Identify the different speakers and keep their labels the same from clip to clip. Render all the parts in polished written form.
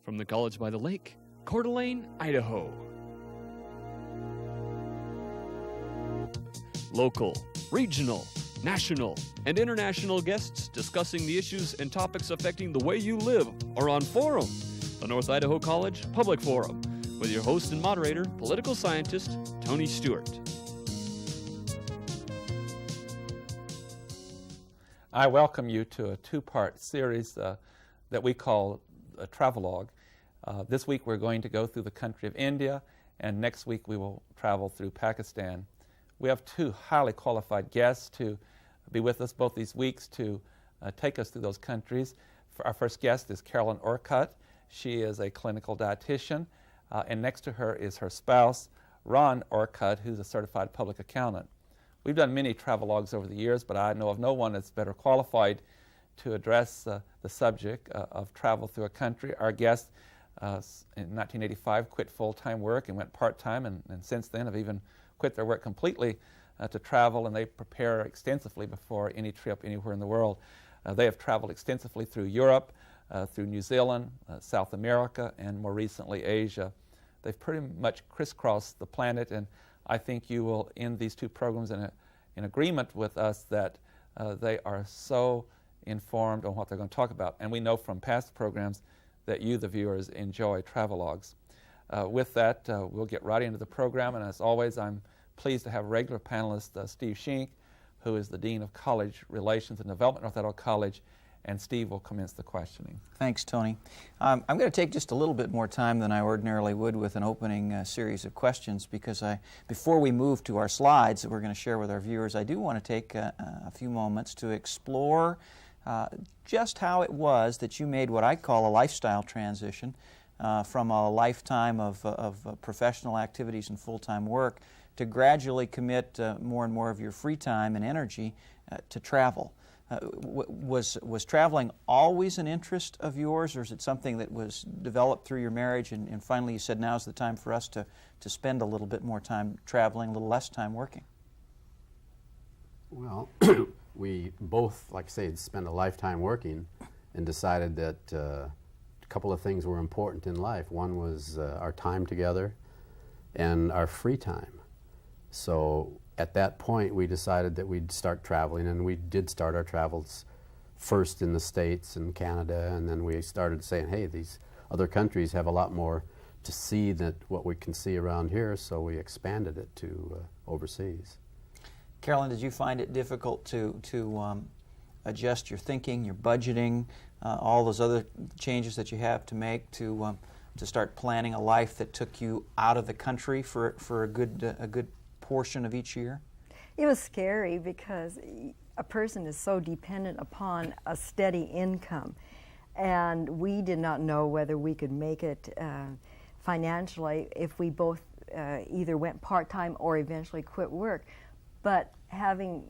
Speaker 1: from the College by the Lake, Coeur d'Alene, Idaho. Local, regional, national, and international guests discussing the issues and topics affecting the way you live are on Forum, the North Idaho College Public Forum, with your host and moderator, political scientist Tony Stewart.
Speaker 2: I welcome you to a two-part series that we call a travelogue. This week we're going to go through the country of India, and next week we will travel through Pakistan. We have two highly qualified guests to be with us both these weeks to take us through those countries. Our first guest is Carolyn Orcutt. She is a clinical dietitian, and next to her is her spouse, Ron Orcutt, who's a certified public accountant. We've done many travelogues over the years, but I know of no one that's better qualified to address the subject of travel through a country. Our guest in 1985 quit full-time work and went part-time, and since then have even quit their work completely to travel, and they prepare extensively before any trip anywhere in the world. They have traveled extensively through Europe, through New Zealand, South America, and more recently Asia. They've pretty much crisscrossed the planet, and I think you will end these two programs in agreement with us that they are so informed on what they're going to talk about. And we know from past programs that you, the viewers, enjoy travelogues. With that, we'll get right into the program, and as always, I'm pleased to have regular panelist Steve Schenck, who is the Dean of College Relations and Development at North Idaho College, and Steve will commence the questioning.
Speaker 3: Thanks, Tony. I'm going to take just a little bit more time than I ordinarily would with an opening series of questions, because before we move to our slides that we're going to share with our viewers, I do want to take a few moments to explore just how it was that you made what I call a lifestyle transition from a lifetime of professional activities and full-time work to gradually commit more and more of your free time and energy to travel. Was traveling always an interest of yours, or is it something that was developed through your marriage and finally you said now's the time for us to spend a little bit more time traveling, a little less time working?
Speaker 4: Well, we both, like I say, spent a lifetime working and decided that a couple of things were important in life. One was our time together and our free time. So at that point, we decided that we'd start traveling, and we did start our travels first in the States and Canada, and then we started saying, hey, these other countries have a lot more to see than what we can see around here, so we expanded it to overseas.
Speaker 3: Carolyn, did you find it difficult to adjust your thinking, your budgeting, all those other changes that you have to make to start planning a life that took you out of the country for a good portion of each year?
Speaker 5: It was scary because a person is so dependent upon a steady income, and we did not know whether we could make it financially if we both either went part-time or eventually quit work. But having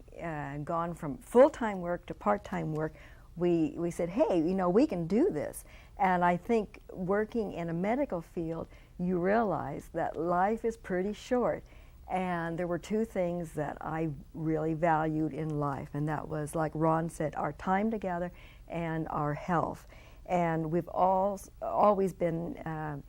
Speaker 5: gone from full-time work to part-time work, we said, hey, we can do this. And I think working in a medical field, you realize that life is pretty short. And there were two things that I really valued in life, and that was, like Ron said, our time together and our health. And we've always been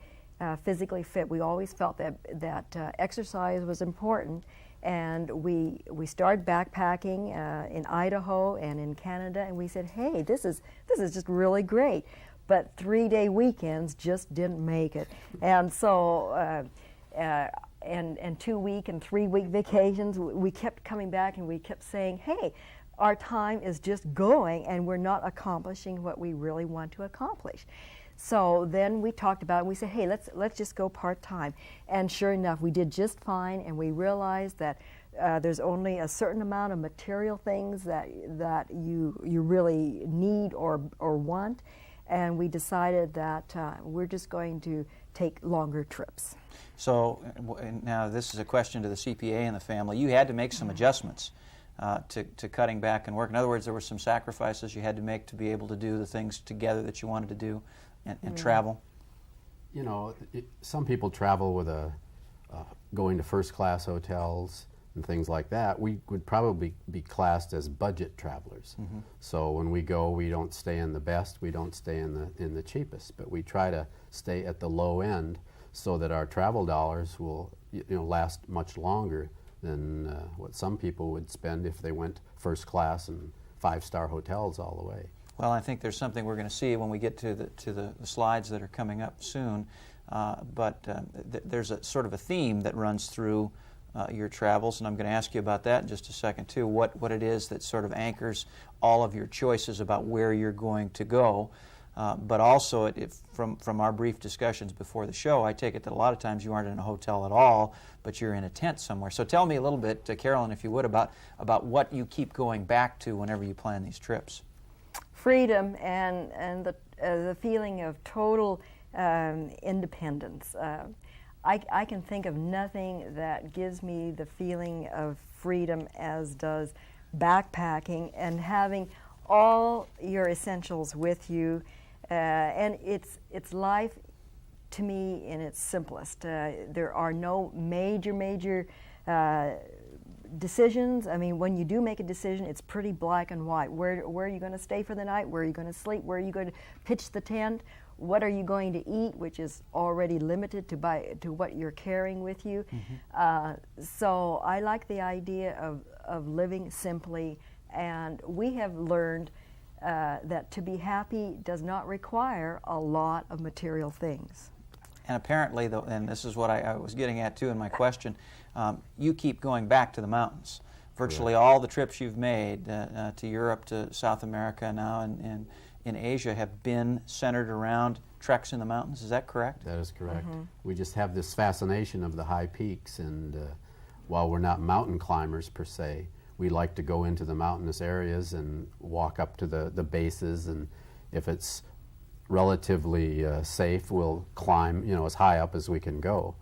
Speaker 5: physically fit. We always felt that exercise was important, and we started backpacking in Idaho and in Canada, and we said, hey, this is just really great. But 3-day weekends just didn't make it, and so. And 2-week and 3-week vacations, we kept coming back and we kept saying, hey, our time is just going and we're not accomplishing what we really want to accomplish. So then we talked about it and we said, hey, let's just go part-time. And sure enough, we did just fine, and we realized that there's only a certain amount of material things that you really need or want. And we decided that we're just going to take longer trips.
Speaker 3: So now this is a question to the CPA and the family. You had to make some adjustments to cutting back and work. In other words, there were some sacrifices you had to make to be able to do the things together that you wanted to do and travel.
Speaker 4: Some people travel with going to first-class hotels, and things like that, we would probably be classed as budget travelers. So when we go, we don't stay in the best, we don't stay in the cheapest, but we try to stay at the low end so that our travel dollars will last much longer than what some people would spend if they went first class and 5-star hotels all the way.
Speaker 3: Well, I think there's something we're going to see when we get to the slides that are coming up soon. There's a sort of a theme that runs through your travels, and I'm going to ask you about that in just a second too. What it is that sort of anchors all of your choices about where you're going to go. But also, from our brief discussions before the show, I take it that a lot of times you aren't in a hotel at all, but you're in a tent somewhere. So tell me a little bit, Carolyn, if you would, about what you keep going back to whenever you plan these trips.
Speaker 5: Freedom and the feeling of total independence. I can think of nothing that gives me the feeling of freedom as does backpacking and having all your essentials with you. And it's life to me in its simplest. There are no major decisions. I mean, when you do make a decision, it's pretty black and white. Where are you going to stay for the night? Where are you going to sleep? Where are you going to pitch the tent? What are you going to eat, which is already limited to what you're carrying with you. So I like the idea of living simply, and we have learned that to be happy does not require a lot of material things.
Speaker 3: And apparently, though, and this is what I was getting at too in my question, you keep going back to the mountains. Virtually all the trips you've made to Europe, to South America now, and in Asia have been centered around treks in the mountains. Is that correct?
Speaker 4: That is correct. We just have this fascination of the high peaks, and while we're not mountain climbers per se, we like to go into the mountainous areas and walk up to the bases, and if it's relatively safe, we'll climb as high up as we can go.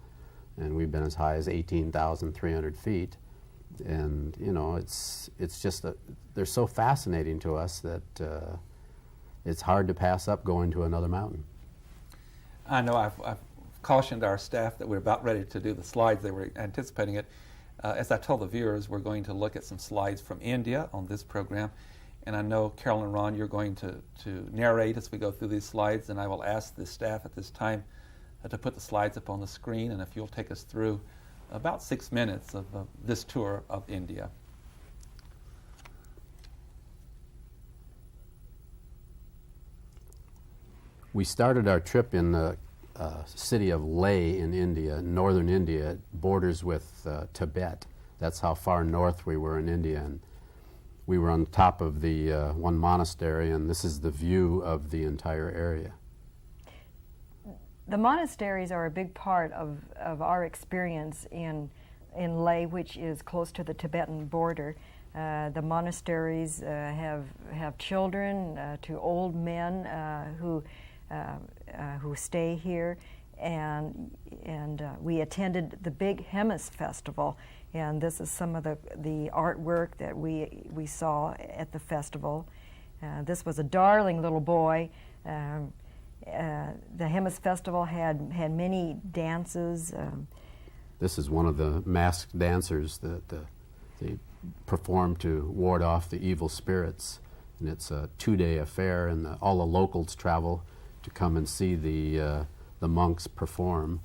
Speaker 4: And we've been as high as 18,300 feet. And it's just they're so fascinating to us that it's hard to pass up going to another mountain.
Speaker 2: I know I've cautioned our staff that we're about ready to do the slides. They were anticipating it. As I told the viewers, we're going to look at some slides from India on this program. And I know, Carolyn and Ron, you're going to narrate as we go through these slides, and I will ask the staff at this time to put the slides up on the screen, and if you'll take us through about 6 minutes of this tour of India.
Speaker 4: We started our trip in the city of Leh in India, northern India. It borders with Tibet. That's how far north we were in India. And we were on top of the one monastery, and this is the view of the entire area.
Speaker 5: The monasteries are a big part of our experience in Leh, which is close to the Tibetan border. The monasteries have children to old men who stay here, and we attended the big Hemis festival, and this is some of the artwork that we saw at the festival. This was a darling little boy. The Hemis festival had many dances.
Speaker 4: This is one of the masked dancers that they perform to ward off the evil spirits, and it's a 2-day affair, and all the locals travel to come and see the monks perform.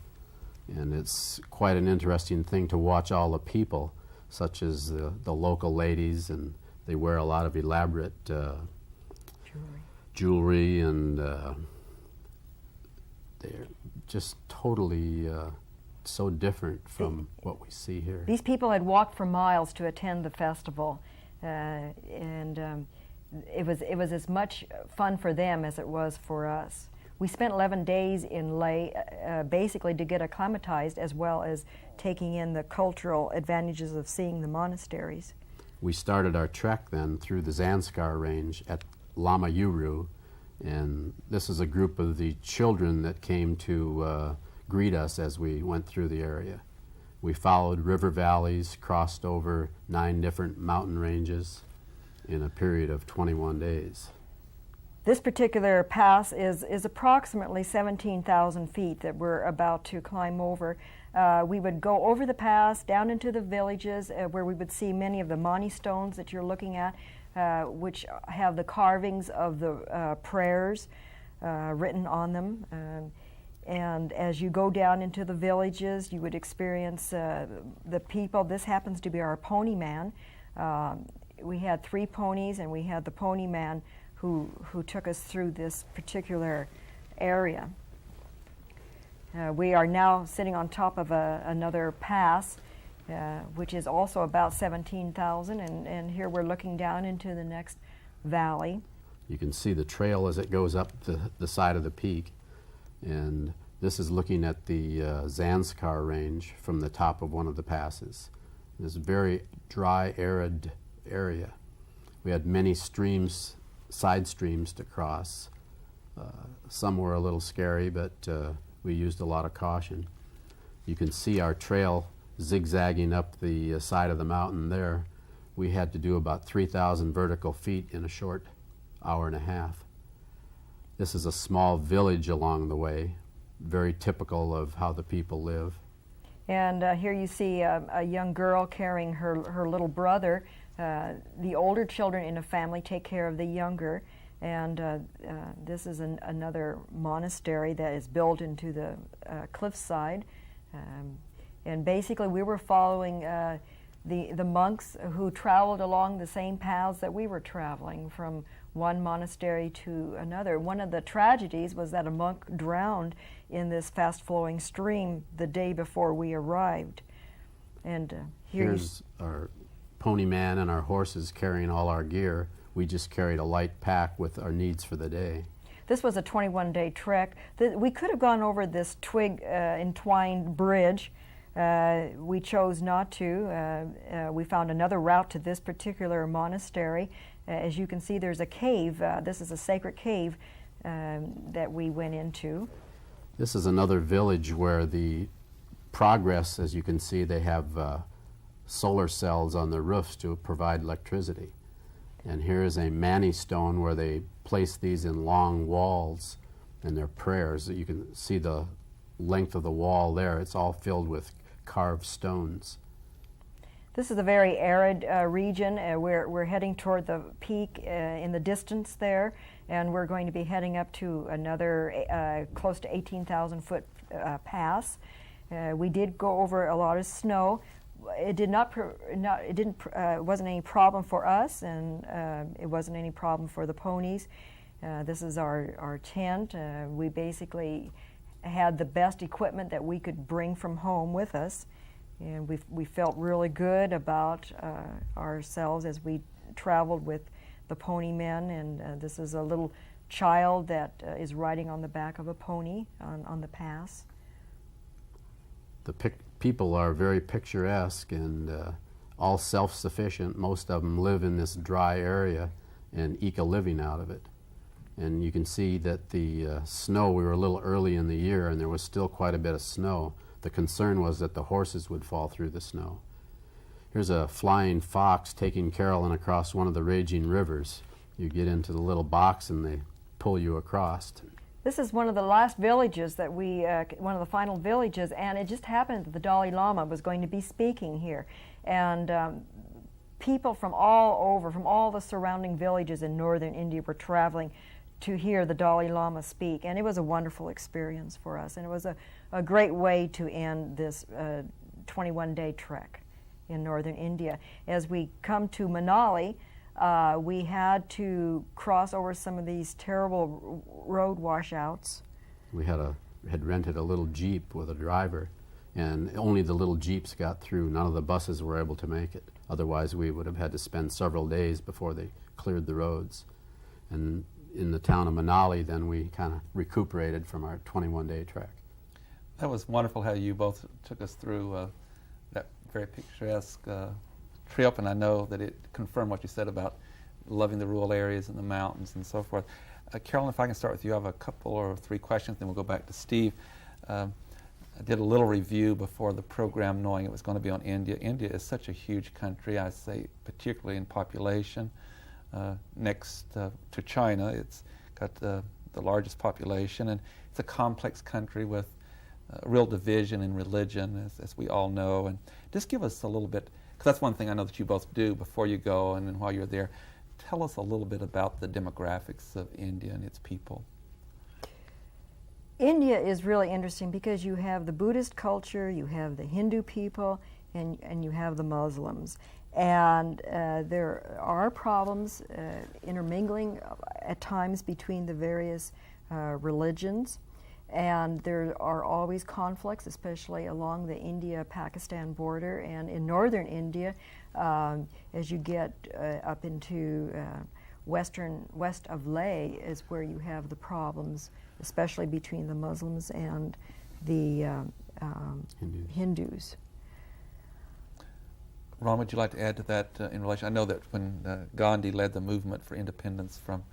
Speaker 4: And it's quite an interesting thing to watch all the people, such as the local ladies, and they wear a lot of elaborate jewelry, and they're just totally so different from what we see here.
Speaker 5: These people had walked for miles to attend the festival, and it was as much fun for them as it was for us. We spent 11 days in Leh basically to get acclimatized, as well as taking in the cultural advantages of seeing the monasteries.
Speaker 4: We started our trek then through the Zanskar range at Lama Yuru, and this is a group of the children that came to greet us as we went through the area. We followed river valleys, crossed over 9 different mountain ranges in a period of 21 days.
Speaker 5: This particular pass is approximately 17,000 feet that we're about to climb over. We would go over the pass, down into the villages where we would see many of the Mani stones that you're looking at, which have the carvings of the prayers written on them. And as you go down into the villages, you would experience the people. This happens to be our pony man. We had 3 ponies, and we had the pony man who took us through this particular area. We are now sitting on top of another pass, which is also about 17,000, and here we're looking down into the next valley.
Speaker 4: You can see the trail as it goes up the side of the peak, and this is looking at the Zanskar range from the top of one of the passes. This very dry, arid area. We had many streams, side streams to cross. Some were a little scary, but we used a lot of caution. You can see our trail zigzagging up the side of the mountain there. We had to do about 3,000 vertical feet in a short hour and a half. This is a small village along the way, very typical of how the people live.
Speaker 5: And here you see a young girl carrying her little brother. The older children in a family take care of the younger, and this is another monastery that is built into the cliffside. And basically we were following the monks who traveled along the same paths that we were traveling, from one monastery to another. One of the tragedies was that a monk drowned in this fast-flowing stream the day before we arrived. And
Speaker 4: here's our pony man and our horses carrying all our gear. We just carried a light pack with our needs for the day.
Speaker 5: This was a 21-day trek. We could have gone over this twig entwined bridge. We chose not to. We found another route to this particular monastery. As you can see, there's a cave. This is a sacred cave that we went into.
Speaker 4: This is another village where the progress, as you can see, they have solar cells on the roofs to provide electricity. And here is a Mani stone where they place these in long walls, and they're prayers. You can see the length of the wall there. It's all filled with carved stones.
Speaker 5: This is a very arid region. We're heading toward the peak in the distance there, and we're going to be heading up to another close to 18,000 foot pass. We did go over a lot of snow. It wasn't any problem for us, and it wasn't any problem for the ponies. This is our tent. We basically had the best equipment that we could bring from home with us, and we felt really good about ourselves as we traveled with the pony men. And this is a little child that is riding on the back of a pony on the pass.
Speaker 4: The people are very picturesque and all self-sufficient. Most of them live in this dry area and eke a living out of it. And you can see that the snow, we were a little early in the year and there was still quite a bit of snow. The concern was that the horses would fall through the snow. Here's a flying fox taking Carolyn across one of the raging rivers. You get into the little box and they pull you across.
Speaker 5: This is one of the last villages that one of the final villages, and it just happened that the Dalai Lama was going to be speaking here. And people from all over, from all the surrounding villages in northern India were traveling to hear the Dalai Lama speak. And it was a wonderful experience for us, and it was a great way to end this 21-day trek in northern India. As we come to Manali, we had to cross over some of these terrible road washouts.
Speaker 4: We had rented a little Jeep with a driver, and only the little Jeeps got through. None of the buses were able to make it. Otherwise, we would have had to spend several days before they cleared the roads. And in the town of Manali, then we kind of recuperated from our 21-day trek.
Speaker 2: That was wonderful how you both took us through that very picturesque trip, and I know that it confirmed what you said about loving the rural areas and the mountains and so forth. Carolyn, if I can start with you, I have a couple or 3 questions, then we'll go back to Steve. I did a little review before the program knowing it was going to be on India. India is such a huge country, I say, particularly in population. Next to China, it's got the largest population, and it's a complex country with real division in religion, as we all know. And just give us a little bit, because that's one thing I know that you both do before you go and then while you're there. Tell us a little bit about the demographics of India and its people.
Speaker 5: India is really interesting because you have the Buddhist culture, you have the Hindu people, and you have the Muslims. And there are problems intermingling at times between the various religions. And there are always conflicts, especially along the India-Pakistan border. And in northern India, as you get up into west of Leh is where you have the problems, especially between the Muslims and the Hindus.
Speaker 2: Ron, would you like to add to that in relation? I know that when Gandhi led the movement for independence from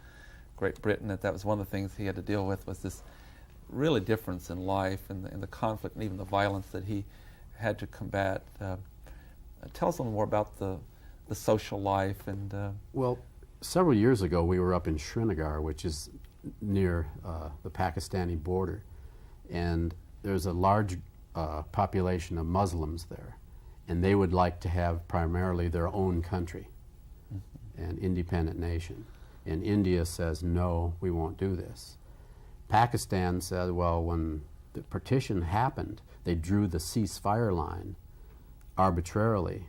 Speaker 2: Great Britain, that was one of the things he had to deal with, was this really difference in life and the conflict and even the violence that he had to combat. Tell us a little more about the social life and...
Speaker 4: Well, several years ago we were up in Srinagar, which is near the Pakistani border, and there's a large population of Muslims there, and they would like to have primarily their own country, an independent nation. And India says, no, we won't do this. Pakistan said, well, when the partition happened, they drew the ceasefire line arbitrarily.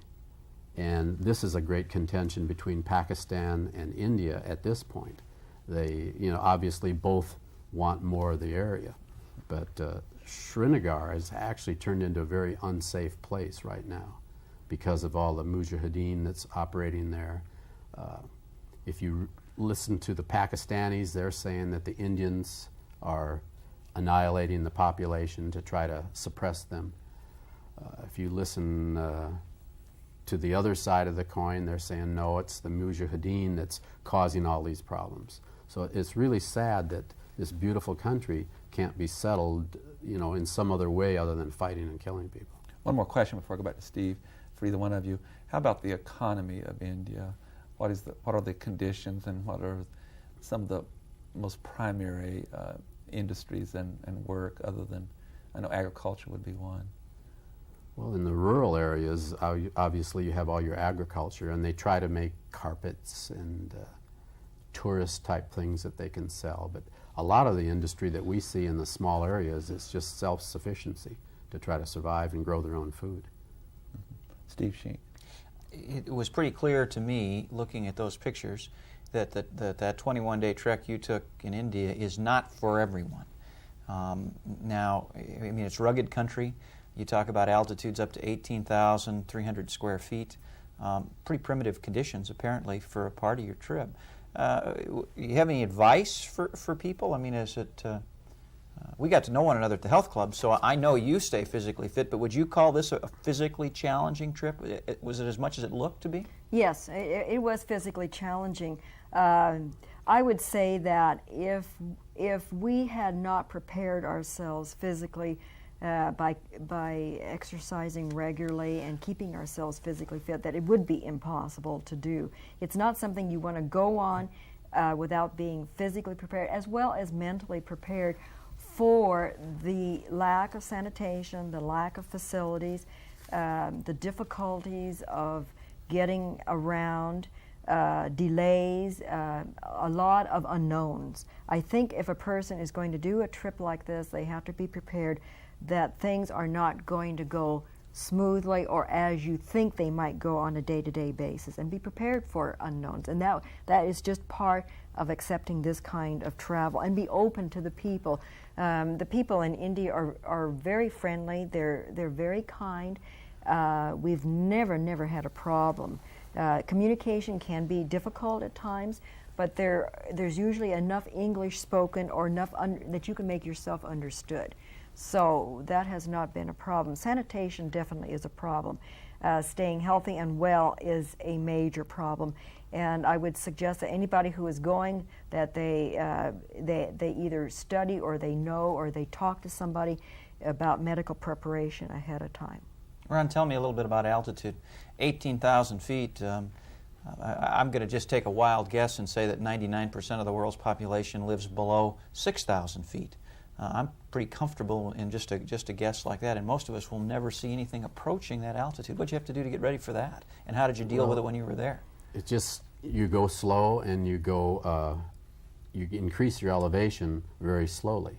Speaker 4: And this is a great contention between Pakistan and India at this point. They, obviously both want more of the area. But Srinagar has actually turned into a very unsafe place right now because of all the mujahideen that's operating there. If you listen to the Pakistanis, they're saying that the Indians are annihilating the population to try to suppress them. If you listen to the other side of the coin, they're saying, no, it's the mujahideen that's causing all these problems. So it's really sad that this beautiful country can't be settled, in some other way other than fighting and killing people.
Speaker 2: One more question before I go back to Steve, for either one of you. How about the economy of India? What are the conditions, and what are some of the most primary industries and work, other than, I know agriculture would be one?
Speaker 4: Well, in the rural areas, obviously you have all your agriculture, and they try to make carpets and tourist type things that they can sell. But a lot of the industry that we see in the small areas is just self-sufficiency to try to survive and grow their own food.
Speaker 2: Steve Sheen.
Speaker 3: It was pretty clear to me, looking at those pictures, that 21-day trek you took in India is not for everyone. Now, I mean, it's rugged country. You talk about altitudes up to 18,300 square feet. Pretty primitive conditions, apparently, for a part of your trip. You have any advice for people? I mean, is it... we got to know one another at the health club, so I know you stay physically fit, but would you call this a physically challenging trip? Was it as much as it looked to be?
Speaker 5: Yes, it was physically challenging. I would say that if we had not prepared ourselves physically by exercising regularly and keeping ourselves physically fit, that it would be impossible to do. It's not something you want to go on without being physically prepared as well as mentally prepared for the lack of sanitation, the lack of facilities, the difficulties of getting around, delays, a lot of unknowns. I think if a person is going to do a trip like this, they have to be prepared that things are not going to go smoothly or as you think they might go on a day-to-day basis, and be prepared for unknowns. And that is just part of accepting this kind of travel, and be open to the people. The people in India are very friendly. They're very kind. We've never had a problem. Communication can be difficult at times, but there's usually enough English spoken or enough that you can make yourself understood. So that has not been a problem. Sanitation definitely is a problem. Staying healthy and well is a major problem. And I would suggest that anybody who is going, that they either study or they know or they talk to somebody about medical preparation ahead of time.
Speaker 3: Ron, tell me a little bit about altitude. 18,000 feet. I'm going to just take a wild guess and say that 99% of the world's population lives below 6,000 feet. I'm pretty comfortable in just a guess like that, and most of us will never see anything approaching that altitude. What did you have to do to get ready for that, and how did you deal with it when you were there?
Speaker 4: It's just you go slow and you go, you increase your elevation very slowly.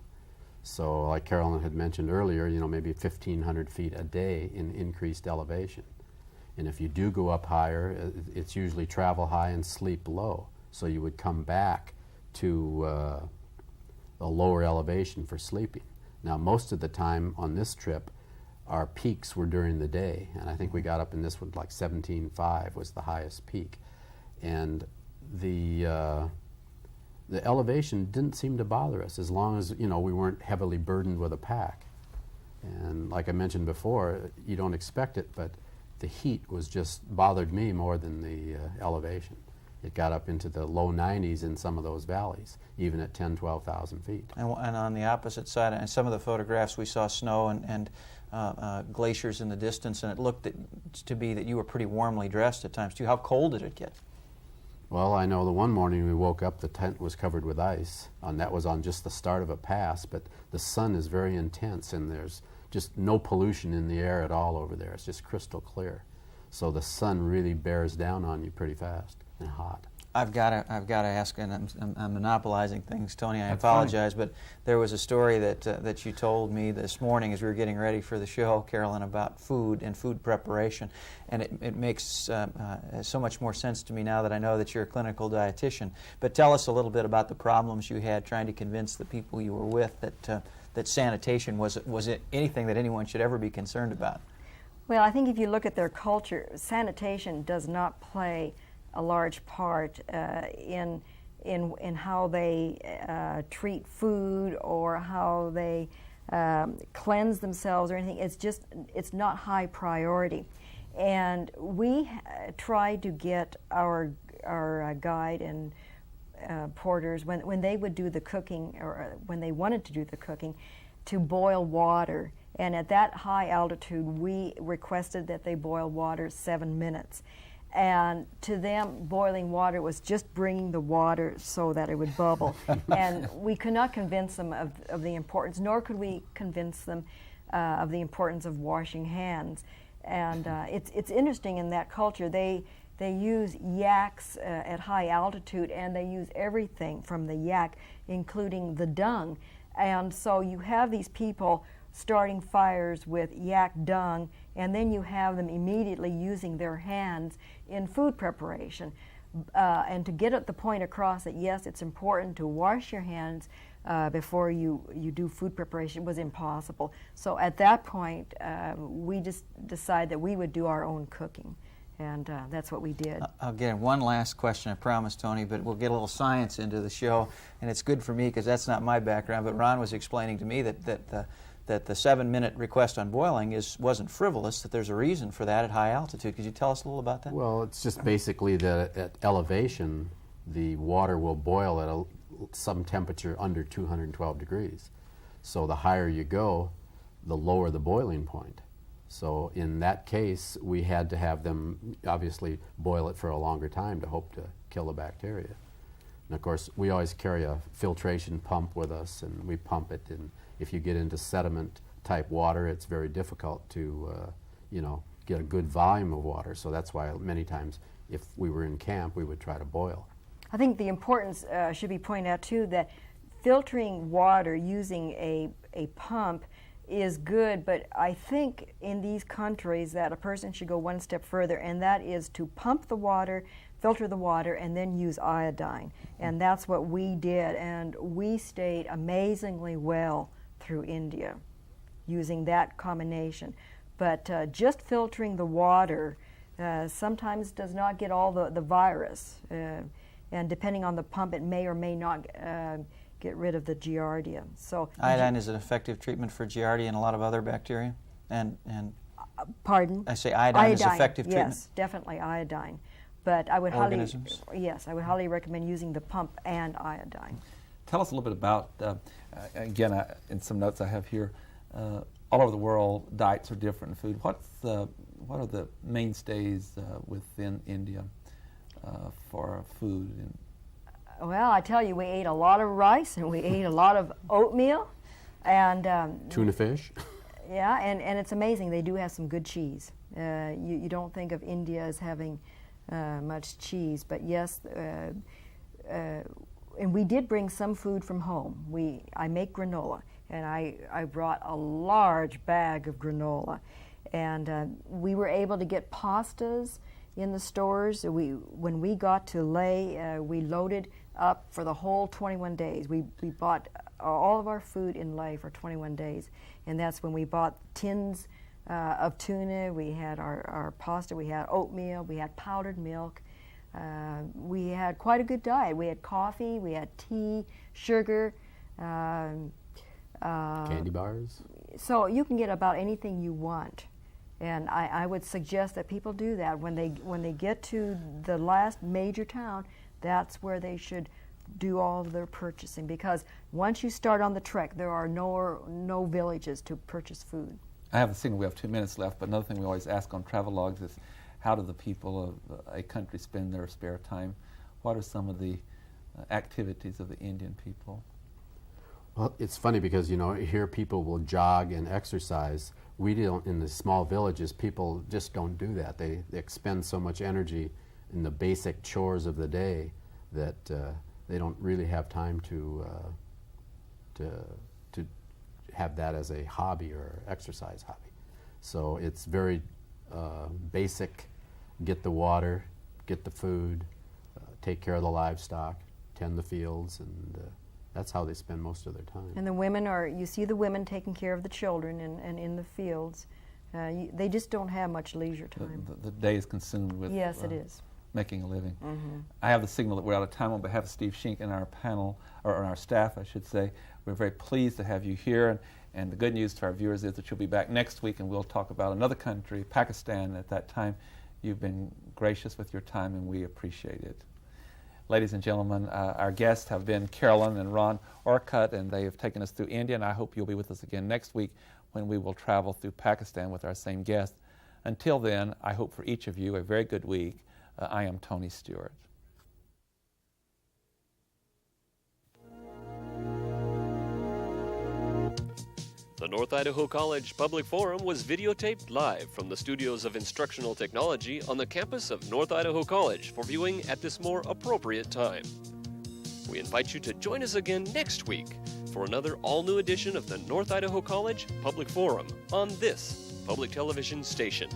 Speaker 4: So like Carolyn had mentioned earlier, maybe 1,500 feet a day in increased elevation. And if you do go up higher, it's usually travel high and sleep low. So you would come back to a lower elevation for sleeping. Now most of the time on this trip, our peaks were during the day. And I think we got up in this one like 17.5 was the highest peak. And the elevation didn't seem to bother us as long as, we weren't heavily burdened with a pack. And like I mentioned before, you don't expect it, but the heat was just bothered me more than the elevation. It got up into the low 90s in some of those valleys, even at 10,000, 12,000 feet.
Speaker 3: And on the opposite side, in some of the photographs, we saw snow and glaciers in the distance, and it looked to be that you were pretty warmly dressed at times too. How cold did it get?
Speaker 4: Well, I know the one morning we woke up, the tent was covered with ice, and that was on just the start of a pass, but the sun is very intense, and there's just no pollution in the air at all over there. It's just crystal clear. So the sun really bears down on you pretty fast and hot.
Speaker 3: I've got to ask, and I'm monopolizing things, Tony. I
Speaker 2: That's
Speaker 3: apologize, but there was a story that you told me this morning as we were getting ready for the show, Carolyn, about food and food preparation, and it makes so much more sense to me now that I know that you're a clinical dietitian. But tell us a little bit about the problems you had trying to convince the people you were with that sanitation was it anything that anyone should ever be concerned about.
Speaker 5: Well, I think if you look at their culture, sanitation does not play a large part in how they treat food or how they cleanse themselves or anything. It's not high priority. And we tried to get our guide and porters, when they would do the cooking, or when they wanted to do the cooking, to boil water. And at that high altitude, we requested that they boil water 7 minutes. And to them, boiling water was just bringing the water so that it would bubble. And we could not convince them of the importance, nor could we convince them of the importance of washing hands. And it's interesting in that culture, they use yaks at high altitude, and they use everything from the yak, including the dung. And so you have these people starting fires with yak dung, and then you have them immediately using their hands in food preparation. And to get at the point across that, yes, it's important to wash your hands before you do food preparation was impossible. So at that point, we just decided that we would do our own cooking. And that's what we did.
Speaker 3: I'll get one last question, I promise, Tony, but we'll get a little science into the show. And it's good for me because that's not my background, but Ron was explaining to me that the 7-minute request on boiling wasn't frivolous, that there's a reason for that at high altitude. Could you tell us a little about that?
Speaker 4: Well, it's just basically that at elevation, the water will boil at some temperature under 212 degrees. So the higher you go, the lower the boiling point. So in that case, we had to have them obviously boil it for a longer time to hope to kill the bacteria. And of course, we always carry a filtration pump with us, and we pump it. And if you get into sediment type water, it's very difficult to, get a good volume of water. So that's why many times, if we were in camp, we would try to boil.
Speaker 5: I think the importance should be pointed out too that filtering water using a pump is good, but I think in these countries that a person should go one step further, and that is to pump the water, filter the water, and then use iodine. And that's what we did, and we stayed amazingly well through India using that combination. But just filtering the water sometimes does not get all the virus, and depending on the pump, it may or may not get rid of the Giardia. So
Speaker 3: iodine is an effective treatment for Giardia and a lot of other bacteria? And
Speaker 5: pardon?
Speaker 3: I say iodine is effective treatment?
Speaker 5: Yes, definitely iodine. But I would highly recommend using the pump and iodine.
Speaker 2: Tell us a little bit about, again, in some notes I have here, all over the world, diets are different in food. What are the mainstays within India? for food?
Speaker 5: Well, I tell you, we ate a lot of rice and we ate a lot of oatmeal and
Speaker 4: Tuna fish.
Speaker 5: yeah, and it's amazing. They do have some good cheese. You don't think of India as having much cheese, but yes, and we did bring some food from home. I make granola, and I brought a large bag of granola, and we were able to get pastas in the stores. When we got to Leh, we loaded up for the whole 21 days. We bought all of our food in Leh for 21 days, and that's when we bought tins of tuna. We had our pasta, we had oatmeal, we had powdered milk. We had quite a good diet. We had coffee, we had tea, sugar,
Speaker 4: Candy bars.
Speaker 5: so you can get about anything you want. And I would suggest that people do that. When they get to the last major town, that's where they should do all of their purchasing, because once you start on the trek, there are no villages to purchase food.
Speaker 2: I have a signal. We have 2 minutes left, but another thing we always ask on travel logs is, how do the people of a country spend their spare time? What are some of the activities of the Indian people?
Speaker 4: Well, it's funny because, here people will jog and exercise. We don't, in the small villages, people just don't do that. They expend so much energy in the basic chores of the day that they don't really have time to have that as a hobby or exercise hobby. So it's very basic: get the water, get the food, take care of the livestock, tend the fields, and that's how they spend most of their time.
Speaker 5: And the women you see the women taking care of the children and in the fields. They just don't have much leisure time.
Speaker 2: The day is consumed with
Speaker 5: Yes, it is.
Speaker 2: making a living.
Speaker 5: Mm-hmm.
Speaker 2: I have the signal that we're out of time. On behalf of Steve Shink and our panel, or our staff, I should say, we're very pleased to have you here. And the good news to our viewers is that you'll be back next week, and we'll talk about another country, Pakistan. At that time, you've been gracious with your time, and we appreciate it. Ladies and gentlemen, our guests have been Carolyn and Ron Orcutt, and they have taken us through India, and I hope you'll be with us again next week when we will travel through Pakistan with our same guest. Until then, I hope for each of you a very good week. I am Tony Stewart.
Speaker 1: The North Idaho College Public Forum was videotaped live from the studios of Instructional Technology on the campus of North Idaho College for viewing at this more appropriate time. We invite you to join us again next week for another all-new edition of the North Idaho College Public Forum on this public television station.